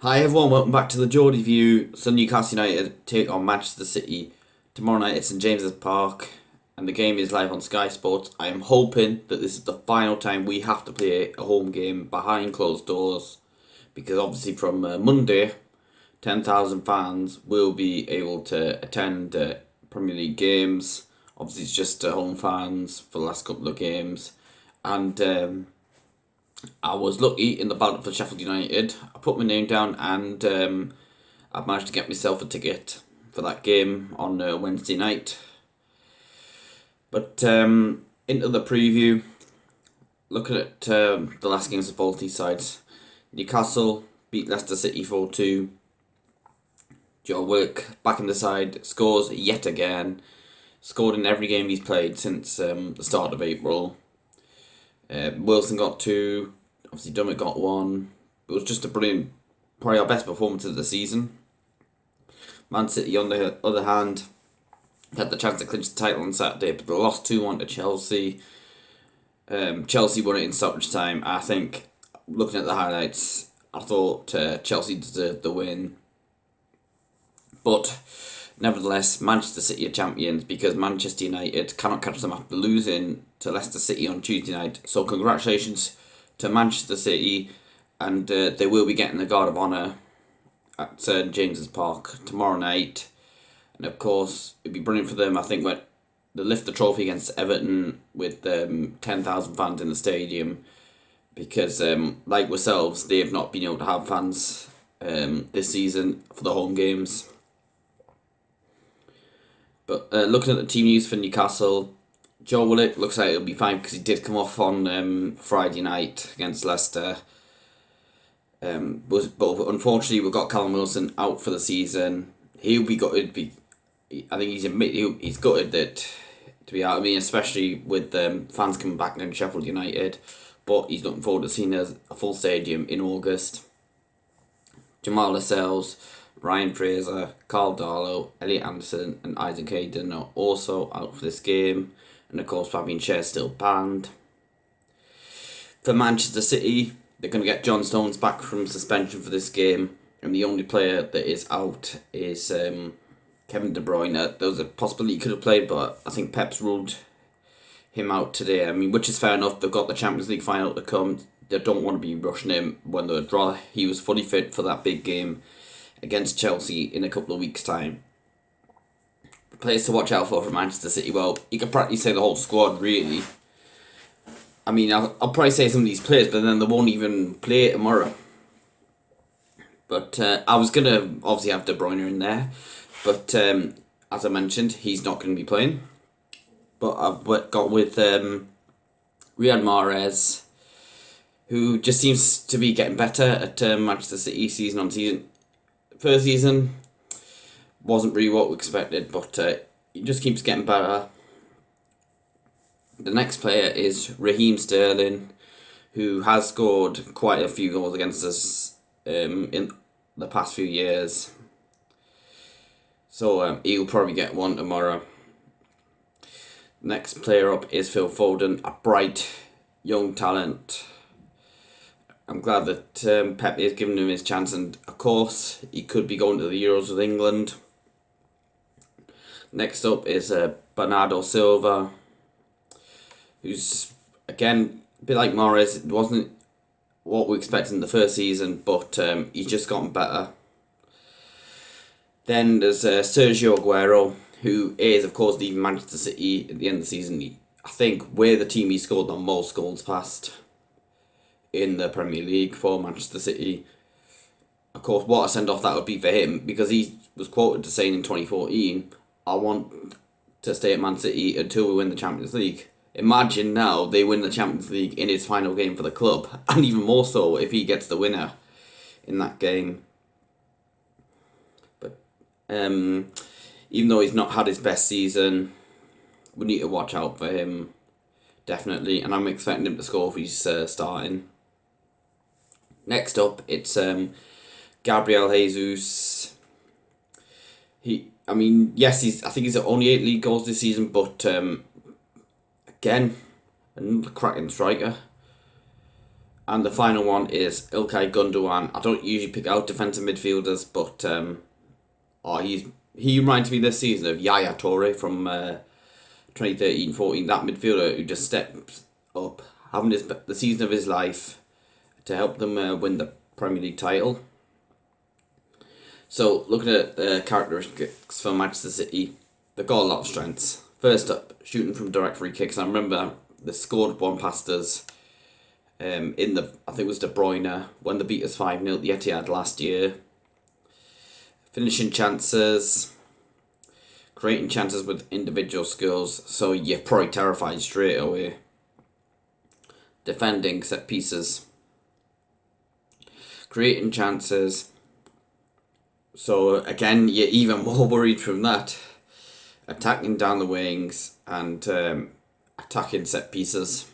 Hi everyone, welcome back to the Geordie View. So Newcastle United take on Manchester City tomorrow night at St James's Park, and the game is live on Sky Sports. I am hoping that this is the final time we have to play a home game behind closed doors, because obviously from Monday, 10,000 fans will be able to attend Premier League games. Obviously it's just home fans for the last couple of games, and I was lucky in the battle for Sheffield United. I put my name down and I've managed to get myself a ticket for that game on Wednesday night. But into the preview, looking at the last games of both these sides. Newcastle beat Leicester City 4-2. Joe Willock back in the side, scores yet again. Scored in every game he's played since the start of April. Wilson got 2, obviously Dummett got 1. It was just a brilliant, probably our best performance of the season. Man City, on the other hand, had the chance to clinch the title on Saturday, but they lost 2-1 to Chelsea. Chelsea won it in stoppage time. I think, looking at the highlights, I thought Chelsea deserved the win. But nevertheless, Manchester City are champions because Manchester United cannot catch them after losing to Leicester City on Tuesday night. So congratulations to Manchester City, and they will be getting the Guard of Honour at St James's Park tomorrow night. And of course, it'd be brilliant for them. I think when they lift the trophy against Everton with 10,000 fans in the stadium, because like ourselves, they have not been able to have fans this season for the home games. But looking at the team news for Newcastle, Joe Willock looks like he'll be fine because he did come off on Friday night against Leicester. But unfortunately, we've got Callum Wilson out for the season. He'll be gutted. I think he's gutted that to be out. I mean, especially with fans coming back in Sheffield United. But he's looking forward to seeing a full stadium in August. Jamal Lascelles, Ryan Fraser, Carl Darlow, Elliot Anderson and Isaac Hayden are also out for this game. And of course, Fabian Schär's still banned. For Manchester City, they're going to get John Stones back from suspension for this game. And the only player that is out is Kevin De Bruyne. There was a possibility he could have played, but I think Pep's ruled him out today. I mean, which is fair enough. They've got the Champions League final to come. They don't want to be rushing him when they'd rather he was fully fit for that big game against Chelsea in a couple of weeks' time. The players to watch out for Manchester City, well, you could practically say the whole squad, really. I mean, I'll probably say some of these players, but then they won't even play tomorrow. But I was going to obviously have De Bruyne in there, but as I mentioned, he's not going to be playing. But I've got with Riyad Mahrez, who just seems to be getting better at Manchester City season on season. First season wasn't really what we expected, but he just keeps getting better. The next player is Raheem Sterling, who has scored quite a few goals against us in the past few years. So he'll probably get one tomorrow. Next player up is Phil Foden, a bright young talent. I'm glad that Pep is giving him his chance, and of course he could be going to the Euros with England. Next up is Bernardo Silva, who's again a bit like Mahrez. It wasn't what we expected in the first season, but he's just gotten better. Then there's Sergio Aguero, who is of course leaving Manchester City at the end of the season. I think we're the team he scored the most goals past in the Premier League for Manchester City. Of course, what a send-off that would be for him, because he was quoted to saying in 2014, I want to stay at Man City until we win the Champions League. Imagine now they win the Champions League in his final game for the club, and even more so if he gets the winner in that game. But even though he's not had his best season, we need to watch out for him, definitely, and I'm expecting him to score if he's starting. Next up, it's Gabrielle Jesus. I think he's only 8 league goals this season, but again, another cracking striker. And the final one is Ilkay Gundogan. I don't usually pick out defensive midfielders, but he reminds me this season of Yaya Toure from 2013-14. That midfielder who just steps up, having the season of his life to help them win the Premier League title. So looking at the characteristics for Manchester City, they've got a lot of strengths. First up, shooting from direct free kicks. I remember they scored one past us. I think it was De Bruyne when they beat us 5-0 at the Etihad last year. Finishing chances, creating chances with individual skills, so you're probably terrified straight away. Defending set pieces, creating chances, so again you're even more worried from that. Attacking down the wings and attacking set pieces.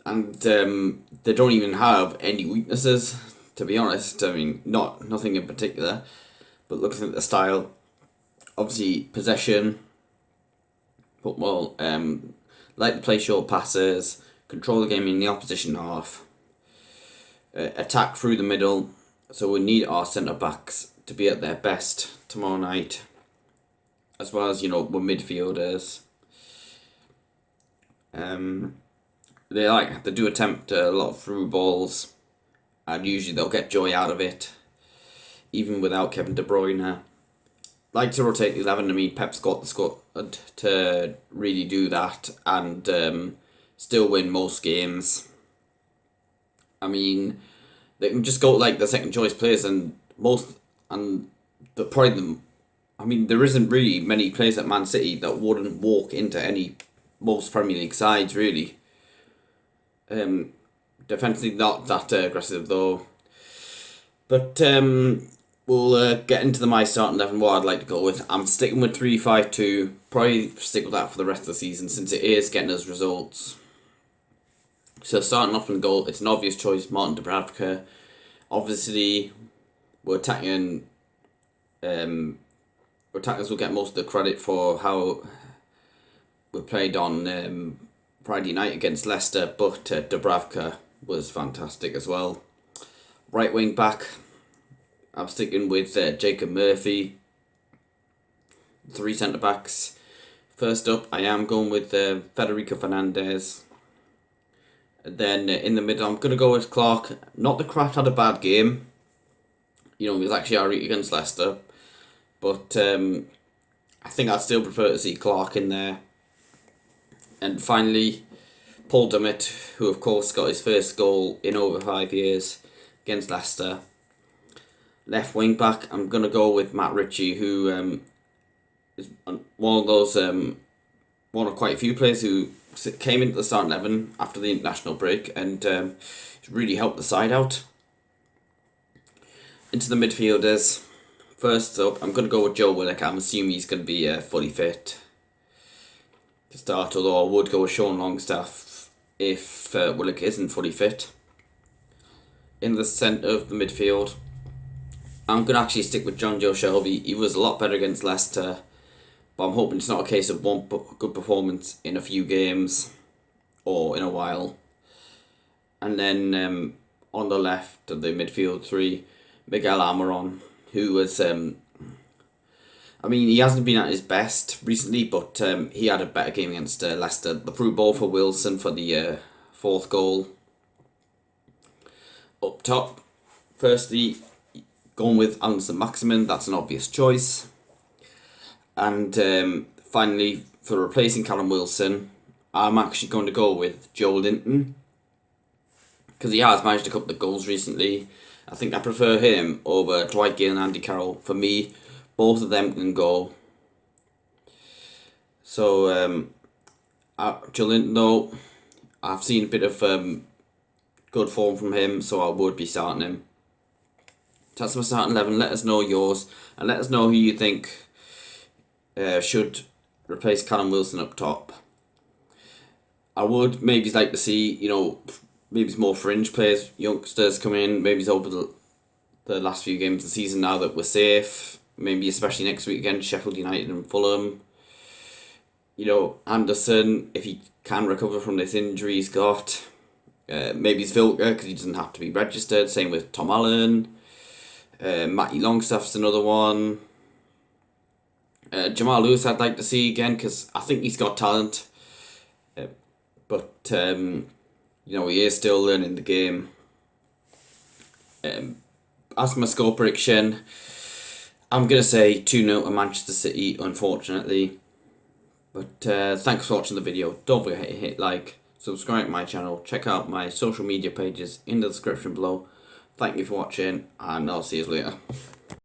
And they don't even have any weaknesses, to be honest. I mean, nothing in particular. But looking at the style, obviously possession, football, like to play short passes, control the game in the opposition half, attack through the middle. So we need our centre-backs to be at their best tomorrow night, as well as, we're midfielders. They do attempt a lot of through balls, and usually they'll get joy out of it, even without Kevin De Bruyne. Like to rotate the 11. I mean, Pep's got the squad to really do that and still win most games. I mean, they can just go like the second choice players there isn't really many players at Man City that wouldn't walk into most Premier League sides really. Defensively not that aggressive though. But we'll get into my starting 11, what I'd like to go with. I'm sticking with 3-5-2. Probably stick with that for the rest of the season since it is getting us results. So starting off in goal, it's an obvious choice, Martin Dubravka. Obviously, attackers will get most of the credit for how we played on Friday night against Leicester, but Dubravka was fantastic as well. Right wing back, I'm sticking with Jacob Murphy. 3 centre backs. First up, I am going with Federico Fernandez. And then in the middle, I'm going to go with Clark. Not the Kraft had a bad game. He was actually alright against Leicester. But I think I'd still prefer to see Clark in there. And finally, Paul Dummett, who of course got his first goal in over 5 years against Leicester. Left wing back, I'm going to go with Matt Ritchie, who is one of quite a few players who came into the starting 11 after the international break and really helped the side out. Into the midfielders, first up, I'm going to go with Joe Willock. I'm assuming he's going to be fully fit to start, although I would go with Sean Longstaff if Willock isn't fully fit. In the centre of the midfield, I'm going to actually stick with John Joe Shelby. He was a lot better against Leicester, but I'm hoping it's not a case of one good performance in a few games or in a while. And then on the left of the midfield 3, Miguel Almiron, who was, he hasn't been at his best recently, but he had a better game against Leicester. The through ball for Wilson for the 4th goal. Up top, firstly, going with Saint-Maximin, that's an obvious choice. And finally, for replacing Callum Wilson, I'm actually going to go with Joe Linton, because he has managed a couple of goals recently. I think I prefer him over Dwight Gale and Andy Carroll. For me, both of them can go. So, Joe Linton, though, I've seen a bit of good form from him, so I would be starting him. That's my starting 11. Let us know yours, and let us know who you think should replace Callum Wilson up top. I would maybe like to see, maybe more fringe players, youngsters come in, maybe over the last few games of the season now that we're safe. Maybe especially next week against Sheffield United and Fulham. Anderson, if he can recover from this injury he's got. Maybe his filter because he doesn't have to be registered. Same with Tom Allen. Matty Longstaff's another one. Jamal Lewis I'd like to see again because I think he's got talent. But he is still learning the game. As my score prediction, I'm going to say 2-0 to Manchester City, unfortunately. But thanks for watching the video. Don't forget to hit like, subscribe to my channel, check out my social media pages in the description below. Thank you for watching, and I'll see you later.